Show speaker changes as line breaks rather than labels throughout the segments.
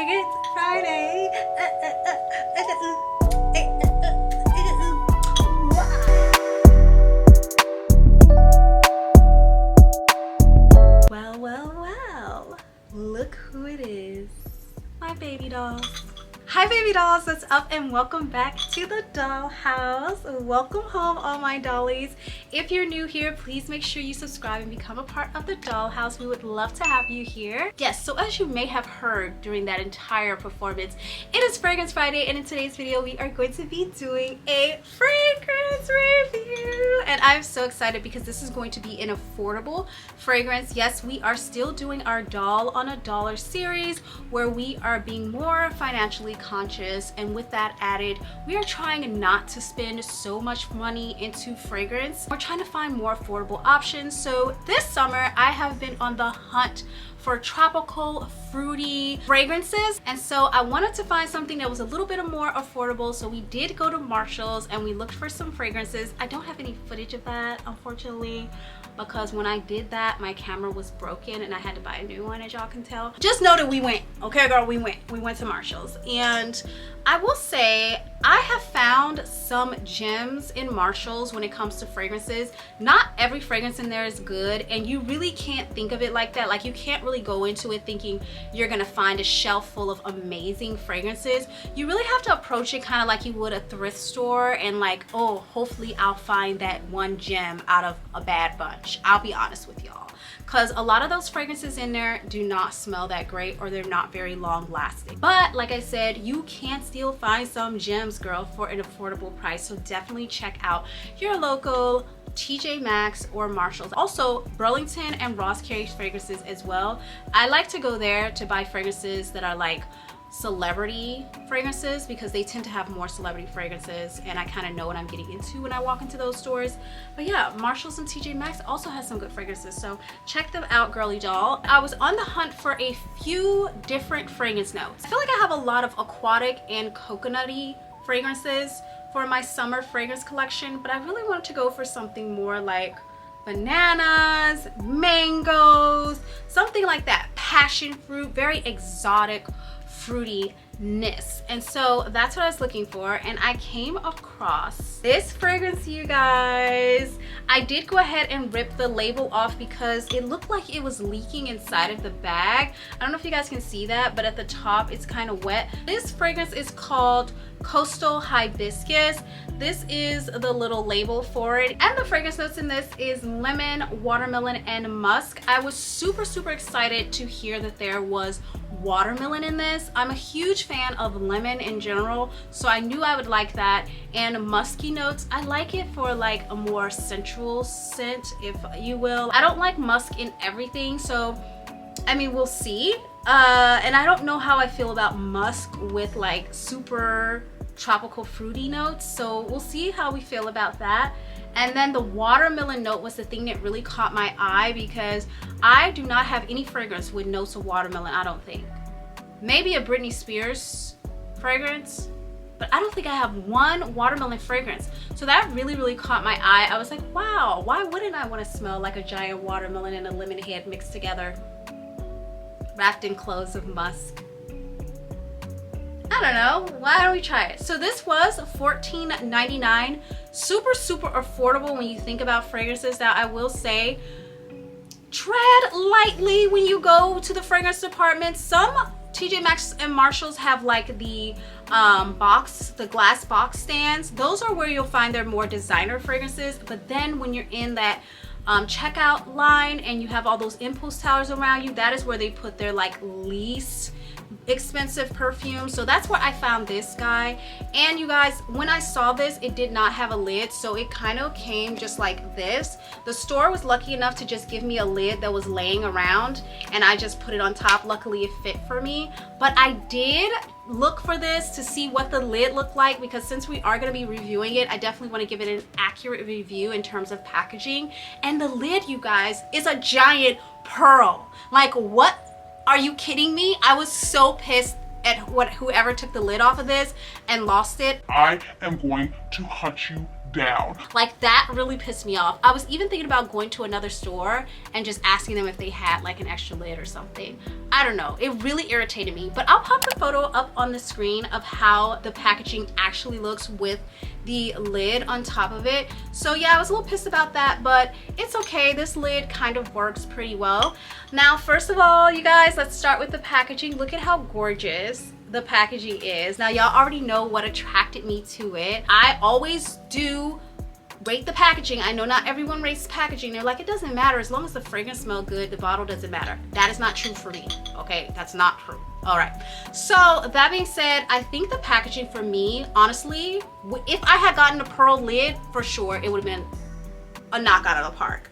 Fragrance Friday. Well, well, well. Look who it is. My baby dolls. Hi baby dolls, what's up and welcome back to the dollhouse. Welcome home all my dollies. If you're new here, please make sure you subscribe and become a part of the dollhouse. We would love to have you here. Yes, so as you may have heard during that entire performance, it is Fragrance Friday, and in today's video we are going to be doing a fragrance review. And I'm so excited because this is going to be an affordable fragrance. Yes, we are still doing our doll on a dollar series where we are being more financially conscious, and with that added, we are trying not to spend so much money into fragrance. We're trying to find more affordable options. So this summer I have been on the hunt for tropical fruity fragrances, and so I wanted to find something that was a little bit more affordable. So we did go to Marshall's and we looked for some fragrances. I don't have any footage of that, unfortunately, because when I did that my camera was broken and I had to buy a new one, as y'all can tell. Just know that we went, okay girl, we went to Marshall's. And I will say I have found some gems in Marshall's when it comes to fragrances. Not every fragrance in there is good, and you really can't think of it like that. Like, you can't really go into it thinking you're gonna find a shelf full of amazing fragrances. You really have to approach it kind of like you would a thrift store, and like, oh, hopefully I'll find that one gem out of a bad bunch. I'll be honest with y'all, because a lot of those fragrances in there do not smell that great, or they're not very long lasting. But like I said, you can still find some gems, girl, for an affordable price. So definitely check out your local TJ Maxx or Marshall's. Also, Burlington and Ross carry fragrances as well. I like to go there to buy fragrances that are like celebrity fragrances, because they tend to have more celebrity fragrances, and I kind of know what I'm getting into when I walk into those stores. But yeah, Marshall's and TJ Maxx also has some good fragrances, so check them out, girly doll. I was on the hunt for a few different fragrance notes. I feel like I have a lot of aquatic and coconutty fragrances for my summer fragrance collection, but I really wanted to go for something more like bananas, mangoes, something like that. Passion fruit, very exotic fruitiness. And so that's what I was looking for, and I came across this fragrance, you guys. I did go ahead and rip the label off because it looked like it was leaking inside of the bag. I don't know if you guys can see that, but at the top it's kind of wet. This fragrance is called Coastal Hibiscus. This is the little label for it, and the fragrance notes in this is lemon, watermelon, and musk. I was super excited to hear that there was watermelon in this. I'm a huge fan of lemon in general, so I knew I would like that. And musky notes, I like it for like a more sensual scent, if you will. I don't like musk in everything, so I mean, we'll see. And I don't know how I feel about musk with like super tropical fruity notes, so we'll see how we feel about that. And then the watermelon note was the thing that really caught my eye, because I do not have any fragrance with notes of watermelon, I don't think. Maybe a Britney Spears fragrance, but I don't think I have one watermelon fragrance. So that really caught my eye. I was like, wow, why wouldn't I want to smell like a giant watermelon and a lemon head mixed together, wrapped in cloves of musk? I don't know, why don't we try it? So this was $14.99, super affordable when you think about fragrances. Now I will say, tread lightly when you go to the fragrance department. Some TJ Maxx and Marshalls have like the the glass box stands. Those are where you'll find their more designer fragrances. But then when you're in that checkout line and you have all those impulse towers around you, that is where they put their like least expensive perfume. So that's where I found this guy. And you guys, when I saw this, it did not have a lid, so it kind of came just like this. The store was lucky enough to just give me a lid that was laying around, and I just put it on top. Luckily it fit for me. But I did look for this to see what the lid looked like, because since we are going to be reviewing it, I definitely want to give it an accurate review in terms of packaging. And the lid, you guys, is a giant pearl. Like, what? Are you kidding me? I was so pissed at whoever took the lid off of this and lost it.
I am going to hunt you down.
Like, that really pissed me off. I was even thinking about going to another store and just asking them if they had like an extra lid or something. I don't know, it really irritated me. But I'll pop the photo up on the screen of how the packaging actually looks with the lid on top of it. So yeah, I was a little pissed about that, but it's okay. This lid kind of works pretty well. Now, first of all, you guys, let's start with the packaging. Look at how gorgeous the packaging is. Now, y'all already know what attracted me to it. I always do rate the packaging. I know not everyone rates packaging. They're like, it doesn't matter as long as the fragrance smells good, the bottle doesn't matter. That is not true for me, okay? That's not true. All right, so that being said, I think the packaging for me, honestly, if I had gotten a pearl lid, for sure it would have been a knockout of the park.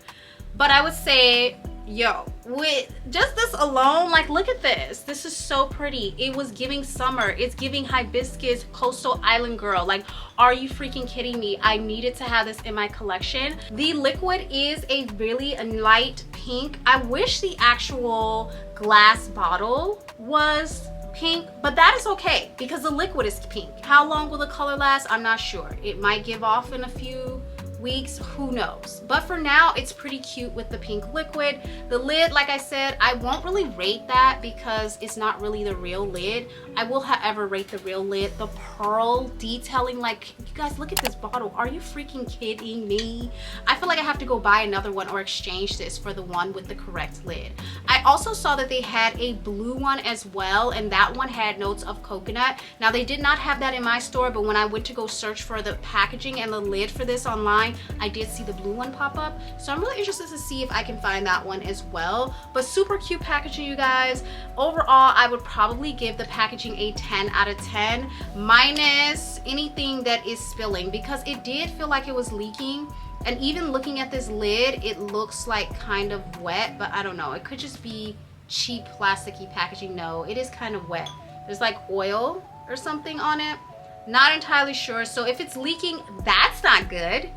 But I would say, yo, with just this alone, like, look at this. This is so pretty. It was giving summer. It's giving hibiscus, coastal island girl. Like, are you freaking kidding me? I needed to have this in my collection. The liquid is a really light pink. I wish the actual glass bottle was pink, but that is okay because the liquid is pink. How long will the color last? I'm not sure. It might give off in a few weeks, who knows, but for now it's pretty cute with the pink liquid. The lid, like I said, I won't really rate that because it's not really the real lid. I will however rate the real lid. The pearl detailing, like, you guys, look at this bottle. Are you freaking kidding me? I feel like I have to go buy another one or exchange this for the one with the correct lid. I also saw that they had a blue one as well, and that one had notes of coconut. Now, they did not have that in my store, but when I went to go search for the packaging and the lid for this online, I did see the blue one pop up. So I'm really interested to see if I can find that one as well. But super cute packaging, you guys. Overall, I would probably give the packaging a 10 out of 10 minus anything that is spilling, because it did feel like it was leaking. And even looking at this lid, it looks like kind of wet, but I don't know. It could just be cheap plasticky packaging. No, it is kind of wet. There's like oil or something on it. Not entirely sure. So if it's leaking, that's not good.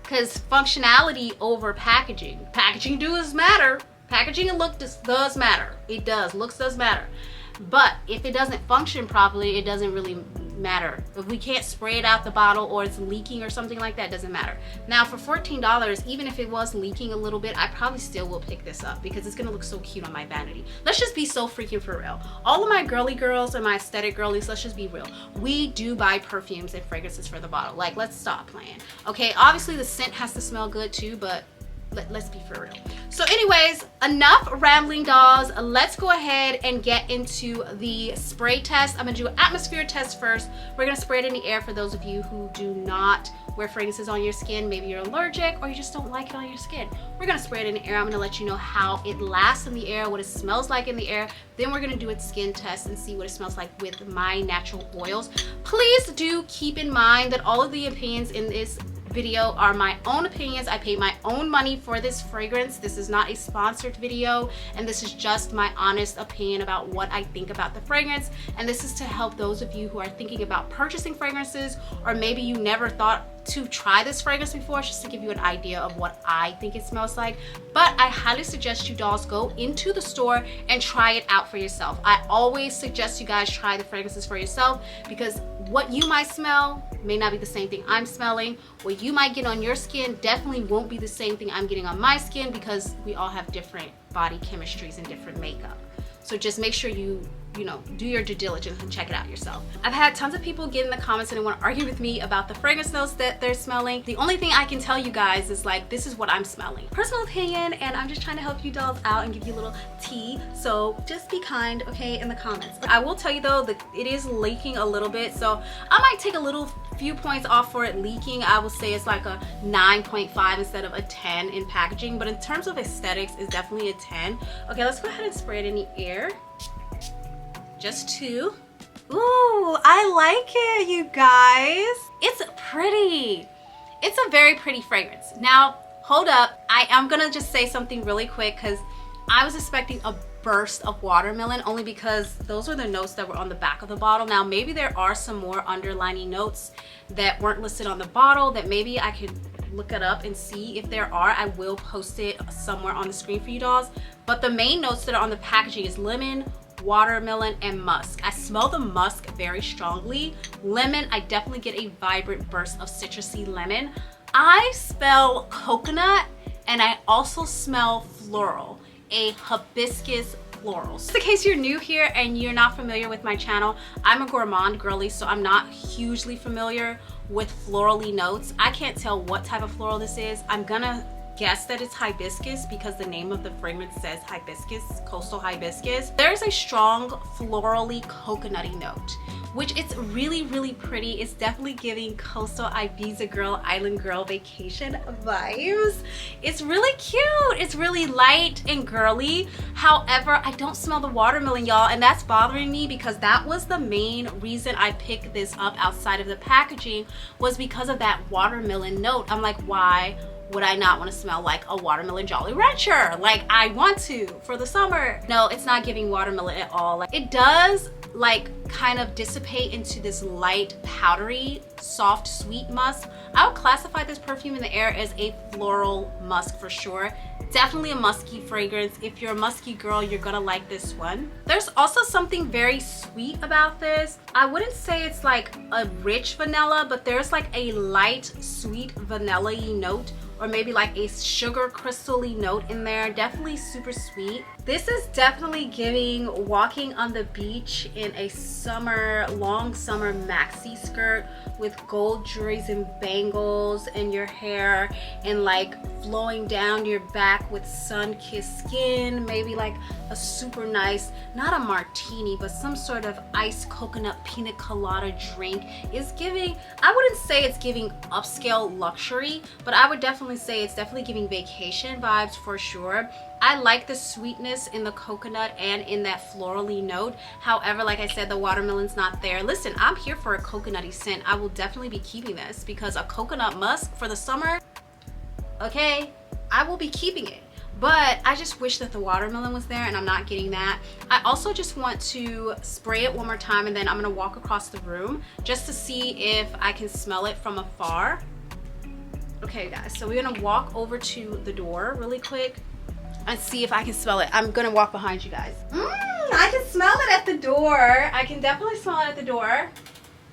Because functionality over packaging. Packaging does matter. Packaging and look does matter. It does. Looks does matter. But if it doesn't function properly, it doesn't really matter. If we can't spray it out the bottle or it's leaking or something like that, it doesn't matter. Now, for $14, even if it was leaking a little bit, I probably still will pick this up because it's gonna look so cute on my vanity. Let's just be so freaking for real. All of my girly girls and my aesthetic girlies, let's just be real. We do buy perfumes and fragrances for the bottle. Like, let's stop playing. Okay, obviously the scent has to smell good too, but let's be for real. So anyways, enough rambling, dolls. Let's go ahead and get into the spray test. I'm gonna do an atmosphere test first. We're gonna spray it in the air for those of you who do not wear fragrances on your skin. Maybe you're allergic or you just don't like it on your skin. We're gonna spray it in the air. I'm gonna let you know how it lasts in the air, what it smells like in the air. Then we're gonna do its skin test and see what it smells like with my natural oils. Please do keep in mind that all of the opinions in this video are my own opinions. I paid my own money for this fragrance. This is not a sponsored video, and this is just my honest opinion about what I think about the fragrance. And this is to help those of you who are thinking about purchasing fragrances, or maybe you never thought to try this fragrance before, just to give you an idea of what I think it smells like. But I highly suggest you dolls go into the store and try it out for yourself. I always suggest you guys try the fragrances for yourself, because what you might smell may not be the same thing I'm smelling. What you might get on your skin definitely won't be the same thing I'm getting on my skin, because we all have different body chemistries and different makeup. So just make sure you do your due diligence and check it out yourself. I've had tons of people get in the comments and they want to argue with me about the fragrance notes that they're smelling. The only thing I can tell you guys is, like, this is what I'm smelling. Personal opinion, and I'm just trying to help you dolls out and give you a little tea. So just be kind, okay, in the comments. I will tell you though that it is leaking a little bit, so I might take a little few points off for it leaking. I will say it's like a 9.5 instead of a 10 in packaging, but in terms of aesthetics, it's definitely a 10. Okay, let's go ahead and spray it in the air. Just two. Ooh, I like it, you guys. It's pretty. It's a very pretty fragrance. Now, hold up. I am gonna just say something really quick, because I was expecting a burst of watermelon, only because those were the notes that were on the back of the bottle. Now, maybe there are some more underlining notes that weren't listed on the bottle that maybe I could look it up and see if there are. I will post it somewhere on the screen for you dolls. But the main notes that are on the packaging is lemon, watermelon, and musk. I smell the musk very strongly. Lemon, I definitely get a vibrant burst of citrusy lemon. I smell coconut, and I also smell floral, a hibiscus floral. So in case you're new here and you're not familiar with my channel, I'm a gourmand girly, so I'm not hugely familiar with florally notes. I can't tell what type of floral this is. I'm gonna guess that it's hibiscus because the name of the fragrance says hibiscus, coastal hibiscus. There's a strong florally coconutty note, which it's really, really pretty. It's definitely giving coastal Ibiza girl, island girl vacation vibes. It's really cute. It's really light and girly. However, I don't smell the watermelon, y'all, and that's bothering me because that was the main reason I picked this up outside of the packaging, was because of that watermelon note. I'm like, why would I not want to smell like a watermelon Jolly Rancher? Like, I want to for the summer. No, it's not giving watermelon at all. Like, it does like kind of dissipate into this light, powdery, soft, sweet musk. I would classify this perfume in the air as a floral musk for sure. Definitely a musky fragrance. If you're a musky girl, you're gonna like this one. There's also something very sweet about this. I wouldn't say it's like a rich vanilla, but there's like a light, sweet vanilla-y note, or maybe like a sugar crystal-y note in there. Definitely super sweet. This is definitely giving walking on the beach in a summer, long summer maxi skirt with gold jewelries and bangles in your hair and like flowing down your back with sun-kissed skin. Maybe like a super nice, not a martini, but some sort of iced coconut pina colada drink. Is giving, I wouldn't say it's giving upscale luxury, but I would definitely say it's definitely giving vacation vibes for sure. I like the sweetness in the coconut and in that florally note. However, like I said, the watermelon's not there. Listen, I'm here for a coconutty scent. I will definitely be keeping this because a coconut musk for the summer, okay, I will be keeping it. But I just wish that the watermelon was there, and I'm not getting that. I also just want to spray it one more time, and then I'm gonna walk across the room just to see if I can smell it from afar. Okay guys, so we're gonna walk over to the door really quick and see if I can smell it. I'm gonna walk behind you guys. I can smell it at the door. I can definitely smell it at the door.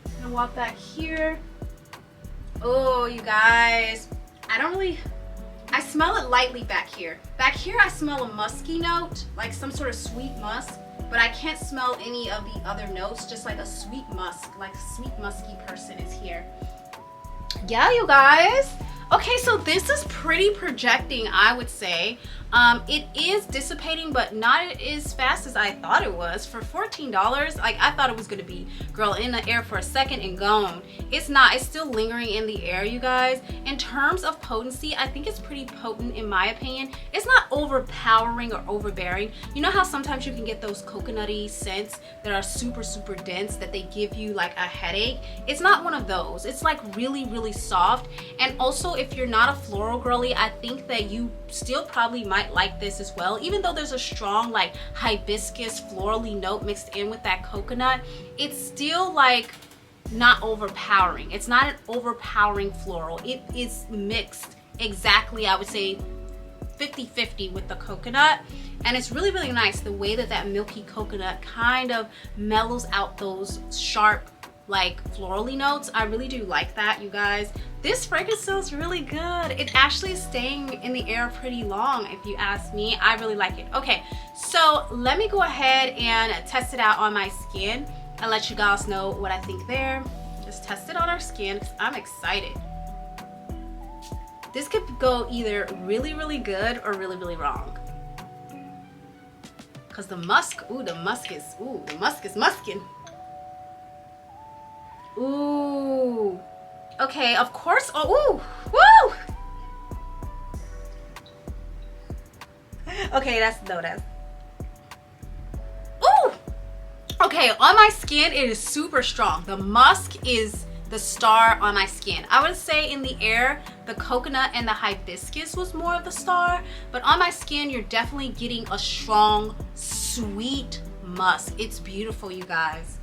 I'm gonna walk back here. Oh, you guys, I smell it lightly back here. Back here, I smell a musky note, like some sort of sweet musk, but I can't smell any of the other notes, just like a sweet musk, like a sweet musky person is here. Yeah, you guys. Okay, so this is pretty projecting, I would say. It is dissipating, but not as fast as I thought it was. For $14, like I thought it was gonna be, girl, in the air for a second and gone. It's not, it's still lingering in the air, you guys. In terms of potency, I think it's pretty potent in my opinion. It's not overpowering or overbearing. You know how sometimes you can get those coconutty scents that are super, super dense that they give you like a headache? It's not one of those. It's like really, really soft. And also, if you're not a floral girly, I think that you still probably might like this as well. Even though there's a strong like hibiscus florally note mixed in with that coconut, it's still like not overpowering. It's not an overpowering floral. It is mixed exactly, I would say 50-50 with the coconut, and it's really, really nice the way that that milky coconut kind of mellows out those sharp like florally notes. I really do like that, you guys. This fragrance smells really good. It actually is staying in the air pretty long, if you ask me. I really like it. Okay, so let me go ahead and test it out on my skin and let you guys know what I think there. Just test it on our skin because I'm excited. This could go either really, really good or really, really wrong. Because the musk, the musk is muskin'. Ooh. Okay, of course. Oh, ooh, woo! Okay, that's. Ooh! Okay, on my skin, it is super strong. The musk is the star on my skin. I would say in the air, the coconut and the hibiscus was more of the star, but on my skin, you're definitely getting a strong, sweet musk. It's beautiful, you guys.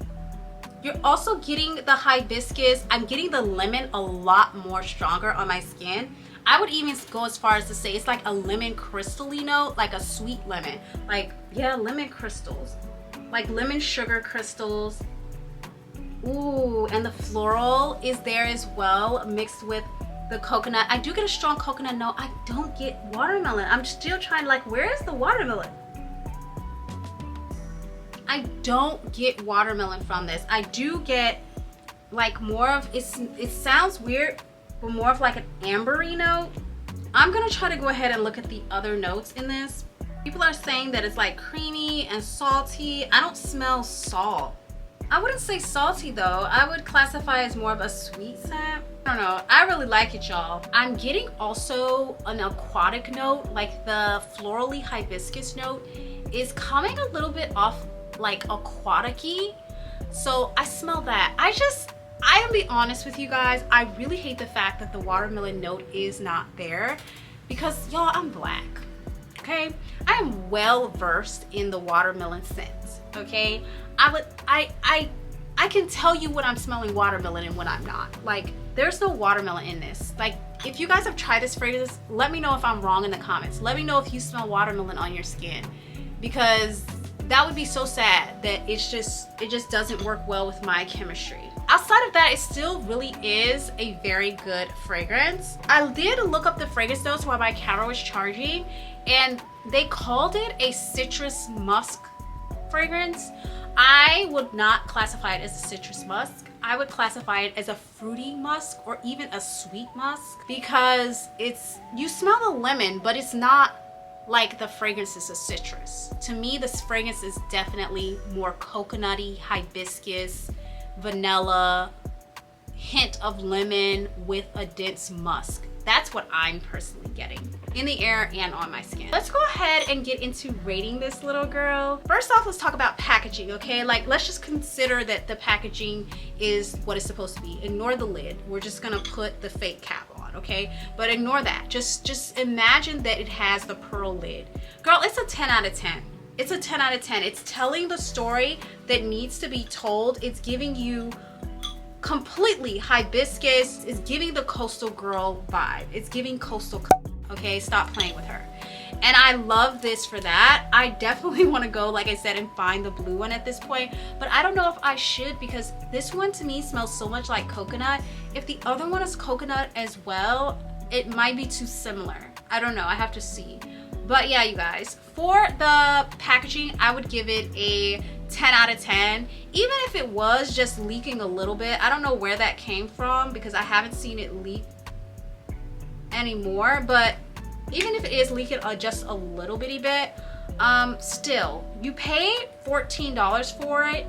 You're also getting the hibiscus. I'm getting the lemon a lot more stronger on my skin. I would even go as far as to say it's like a lemon crystal-y note, like a sweet lemon. Like, yeah, lemon crystals. like lemon sugar crystals. Ooh, and the floral is there as well, mixed with the coconut. I do get a strong coconut note. I don't get watermelon. I'm still trying to, like, where is the watermelon? I don't get watermelon from this. I do get like more of, it sounds weird, but more of like an ambery note. I'm gonna try to go ahead and look at the other notes in this. People are saying that it's like creamy and salty. I don't smell salt. I wouldn't say salty though. I would classify as more of a sweet scent. I don't know. I really like it, y'all. I'm getting also an aquatic note, like the florally hibiscus note is coming a little bit off like aquatic-y. So I smell that. I am be honest with you guys, I really hate the fact that the watermelon note is not there because y'all, I'm black, okay? I am well versed in the watermelon scents, okay? I can tell you when I'm smelling watermelon and when I'm not. Like, there's no watermelon in this. Like, if you guys have tried this fragrance, let me know if I'm wrong in the comments. Let me know if you smell watermelon on your skin, because that would be so sad that it just doesn't work well with my chemistry. Outside of that, it still really is a very good fragrance. I did look up the fragrance notes while my camera was charging, and they called it a citrus musk fragrance. I would not classify it as a citrus musk. I would classify it as a fruity musk or even a sweet musk, because you smell the lemon, but it's not like the fragrance is a citrus. To me, this fragrance is definitely more coconutty, hibiscus, vanilla, hint of lemon with a dense musk. That's what I'm personally getting in the air and on my skin. Let's go ahead and get into rating this little girl. First off, let's talk about packaging, okay? Like, let's just consider that the packaging is what it's supposed to be. Ignore the lid. We're just gonna put the fake cap on, okay? But ignore that. Just imagine that it has the pearl lid. Girl, it's a 10 out of 10. It's a 10 out of 10. It's telling the story that needs to be told. It's giving you completely hibiscus. Is giving the coastal girl vibe. It's giving coastal, okay? Stop playing with her. And I love this for that. I definitely want to go, like I said, and find the blue one at this point, but I don't know if I should, because this one to me smells so much like coconut. If the other one is coconut as well, it might be too similar. I don't know, I have to see. But yeah, you guys, for the packaging, I would give it a 10 out of 10. Even if it was just leaking a little bit, I don't know where that came from because I haven't seen it leak anymore, but even if it is leaking just a little bitty bit, still, you pay $14 for it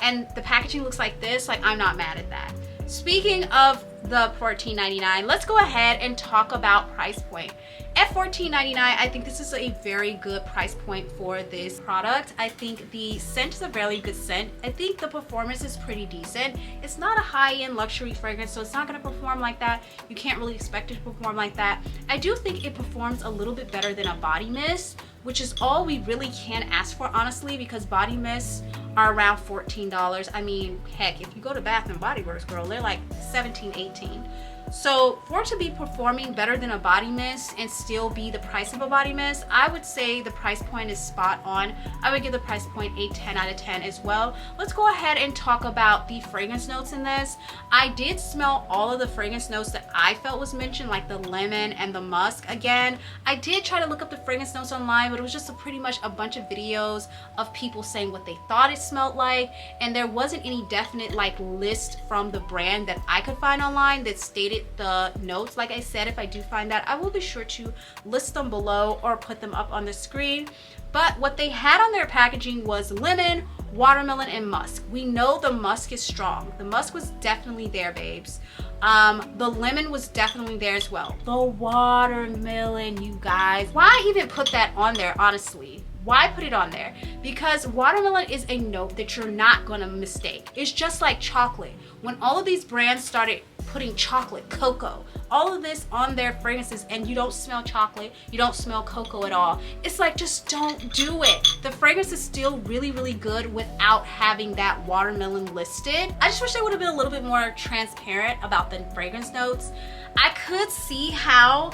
and the packaging looks like this. Like, I'm not mad at that. Speaking of the $14.99, let's go ahead and talk about price point. At $14.99, I think this is a very good price point for this product. I think the scent is a very good scent. I think the performance is pretty decent. It's not a high-end luxury fragrance, so it's not gonna perform like that. You can't really expect it to perform like that. I do think it performs a little bit better than a body mist, which is all we really can ask for, honestly, because body mists are around $14. I mean, heck, if you go to Bath and Body Works, girl, they're like $17, $18. So for it to be performing better than a body mist and still be the price of a body mist, I would say the price point is spot on. I would give the price point a 10 out of 10 as well. Let's go ahead and talk about the fragrance notes in this. I did smell all of the fragrance notes that I felt was mentioned, like the lemon and the musk. Again, I did try to look up the fragrance notes online, but it was just pretty much a bunch of videos of people saying what they thought it smelled like, and there wasn't any definite like list from the brand that I could find online that stated the notes. Like I said, if I do find that, I will be sure to list them below or put them up on the screen. But what they had on their packaging was lemon, watermelon, and musk. We know the musk is strong. The musk was definitely there, babes. The lemon was definitely there as well. The watermelon, you guys. Why even put that on there, honestly? Why put it on there? Because watermelon is a note that you're not gonna mistake. It's just like chocolate. When all of these brands started putting chocolate, cocoa, all of this on their fragrances, and you don't smell chocolate, you don't smell cocoa at all, it's like, just don't do it. The fragrance is still really, really good without having that watermelon listed. I just wish they would have been a little bit more transparent about the fragrance notes. I could see how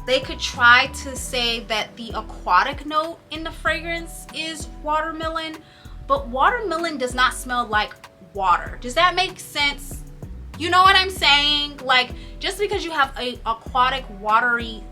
they could try to say that the aquatic note in the fragrance is watermelon, but watermelon does not smell like water. Does that make sense? You know what I'm saying? Like, just because you have a aquatic, watery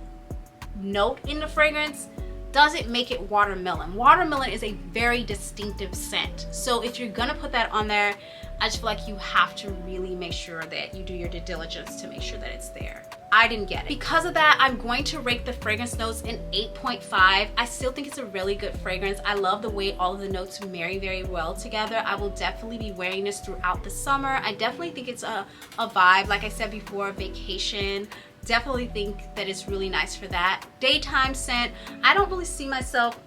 note in the fragrance doesn't make it watermelon. Watermelon is a very distinctive scent. So if you're gonna put that on there, I just feel like you have to really make sure that you do your due diligence to make sure that it's there. I didn't get it. Because of that, I'm going to rate the fragrance notes an 8.5. I still think it's a really good fragrance. I love the way all of the notes marry very well together. I will definitely be wearing this throughout the summer. I definitely think it's a vibe, like I said before, vacation. Definitely think that it's really nice for that. Daytime scent, I don't really see myself,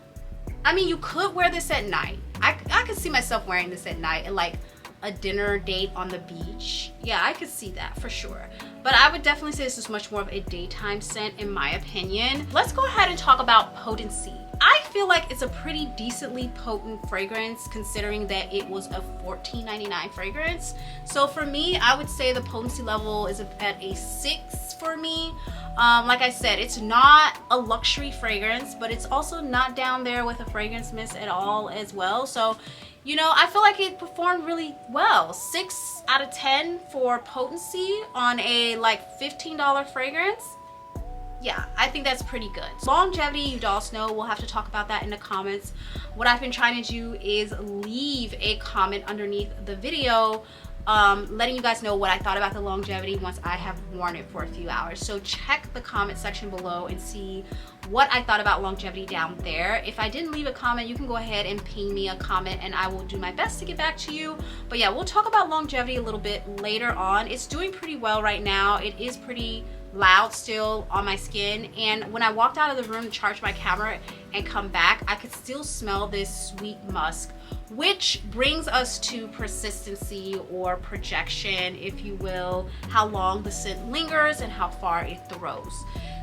I mean, you could wear this at night. I could see myself wearing this at night and like a dinner date on the beach. Yeah, I could see that for sure. But I would definitely say this is much more of a daytime scent in my opinion. Let's go ahead and talk about potency. I feel like it's a pretty decently potent fragrance considering that it was a $14.99 fragrance. So for me, I would say the potency level is at a 6 for me. Like I said, it's not a luxury fragrance, but it's also not down there with a fragrance mist at all as well. So, you know, I feel like it performed really well. 6 out of 10 for potency on a like $15 fragrance. Yeah, I think that's pretty good. Longevity, you dolls know, we'll have to talk about that in the comments. What I've been trying to do is leave a comment underneath the video letting you guys know what I thought about the longevity once I have worn it for a few hours. So check the comment section below and see what I thought about longevity down there. If I didn't leave a comment, you can go ahead and ping me a comment and I will do my best to get back to you. But yeah, we'll talk about longevity a little bit later on. It's doing pretty well right now. It is pretty loud still on my skin, and when I walked out of the room to charge my camera and come back, I could still smell this sweet musk, which brings us to persistency or projection, if you will, how long the scent lingers and how far it throws.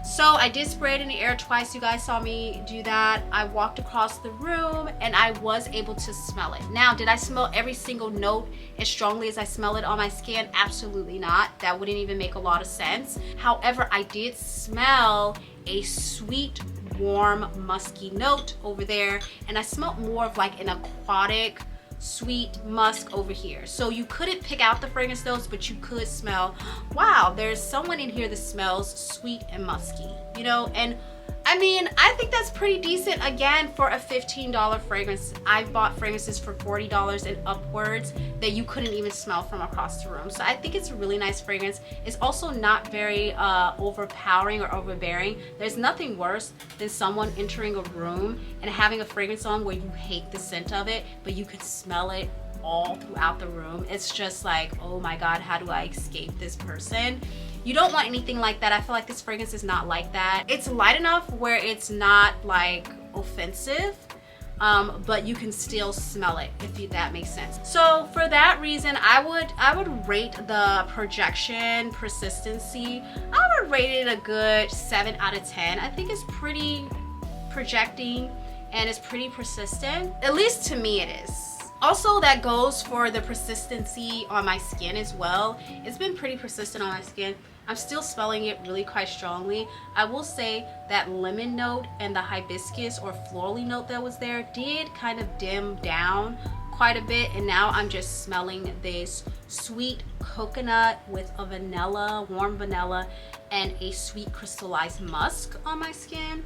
So I did spray it in the air twice. You guys saw me do that. I walked across the room and I was able to smell it. Now, did I smell every single note as strongly as I smell it on my skin? Absolutely not. That wouldn't even make a lot of sense. However, I did smell a sweet, warm, musky note over there, and I smelled more of like an aquatic, sweet musk over here. So you couldn't pick out the fragrance notes, but you could smell, wow, there's someone in here that smells sweet and musky, you know? And I mean, I think that's pretty decent again for a $15 fragrance. I've bought fragrances for $40 and upwards that you couldn't even smell from across the room. So I think it's a really nice fragrance. It's also not very overpowering or overbearing. There's nothing worse than someone entering a room and having a fragrance on where you hate the scent of it, but you can smell it all throughout the room. It's just like, oh my God, how do I escape this person? You don't want anything like that. I feel like this fragrance is not like that. It's light enough where it's not like offensive, but you can still smell it, if that makes sense. So for that reason, I would rate the projection persistency. I would rate it a good 7 out of 10. I think it's pretty projecting and it's pretty persistent. At least to me it is. Also, that goes for the persistency on my skin as well. It's been pretty persistent on my skin. I'm still smelling it really quite strongly. I will say that lemon note and the hibiscus or florally note that was there did kind of dim down quite a bit, and now I'm just smelling this sweet coconut with a vanilla, warm vanilla, and a sweet crystallized musk on my skin.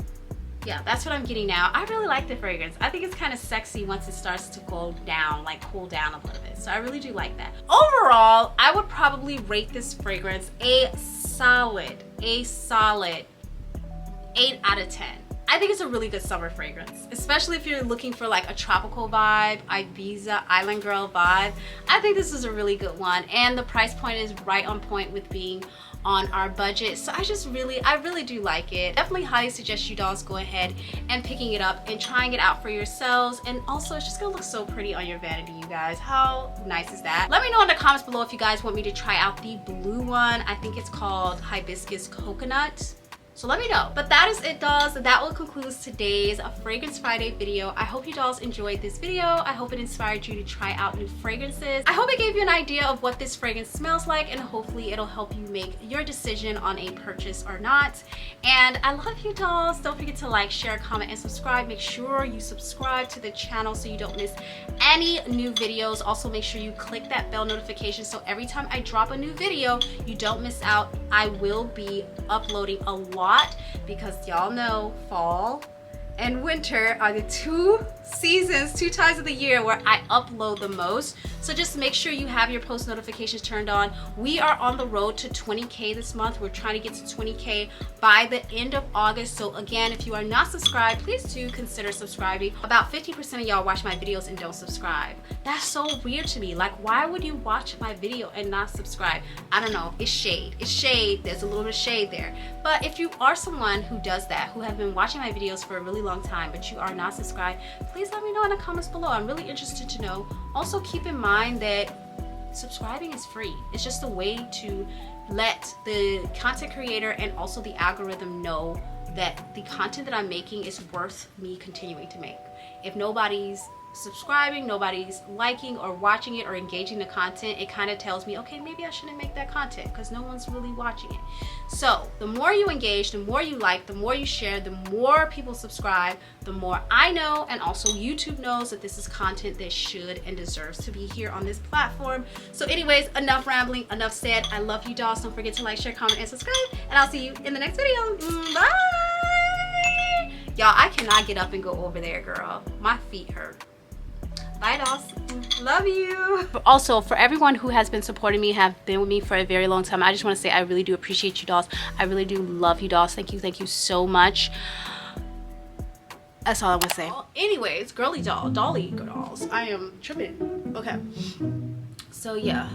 Yeah, that's what I'm getting now. I really like the fragrance. I think it's kind of sexy once it starts to go down, like cool down a little bit. So I really do like that. Overall, I would probably rate this fragrance a solid 8 out of 10. I think it's a really good summer fragrance, especially if you're looking for like a tropical vibe, Ibiza, island girl vibe. I think this is a really good one, and the price point is right on point with being on our budget. So I really do like it. Definitely highly suggest you dolls go ahead and picking it up and trying it out for yourselves. And also, it's just gonna look so pretty on your vanity, you guys. How nice is that? Let me know in the comments below if you guys want me to try out the blue one. I think it's called Hibiscus Coconut. So let me know. But that is it, dolls. That will conclude today's Fragrance Friday video. I hope you dolls enjoyed this video. I hope it inspired you to try out new fragrances. I hope it gave you an idea of what this fragrance smells like, and hopefully it'll help you make your decision on a purchase or not. And I love you dolls. Don't forget to like, share, comment, and subscribe. Make sure you subscribe to the channel so you don't miss any new videos. Also make sure you click that bell notification so every time I drop a new video you don't miss out. I will be uploading a lot because y'all know fall and winter are the two times of the year where I upload the most. So just make sure you have your post notifications turned on. We are on the road to 20K this month. We're trying to get to 20K by the end of August. So again, if you are not subscribed, please do consider subscribing. About 50% of y'all watch my videos and don't subscribe. That's so weird to me. Like, why would you watch my video and not subscribe? I don't know. It's shade. It's shade. There's a little bit of shade there. But if you are someone who does that, who have been watching my videos for a really long time, but you are not subscribed, please let me know in the comments below. I'm really interested to know. Also keep in mind that subscribing is free. It's just a way to let the content creator and also the algorithm know that the content that I'm making is worth me continuing to make. If nobody's subscribing, nobody's liking or watching it or engaging the content, it kind of tells me, okay, maybe I shouldn't make that content because no one's really watching it. So the more you engage, the more you like, the more you share, the more people subscribe, the more I know, and also YouTube knows that this is content that should and deserves to be here on this platform. So anyways, enough rambling, enough said. I love you dolls. Don't forget to like, share, comment, and subscribe, and I'll see you in the next video. Bye. Y'all, I cannot get up and go over there, girl. My feet hurt. Bye dolls. Love you. Also, for everyone who has been supporting me, have been with me for a very long time, I just want to say I really do appreciate you dolls. I really do love you dolls. Thank you so much. That's all I want to say. Well, anyways, girly doll, dolly dolls. I am tripping. Okay. So yeah,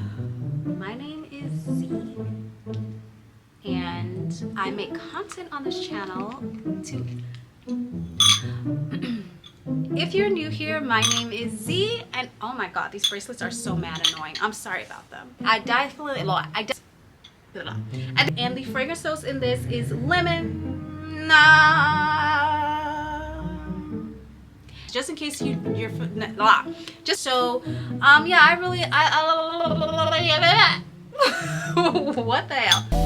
my name is Z, and I make content on this channel to if you're new here, my name is Z, and oh my god, these bracelets are so mad annoying. I'm sorry about them. And the fragrance notes in this is lemon. Just in case you're just so yeah, I what the hell.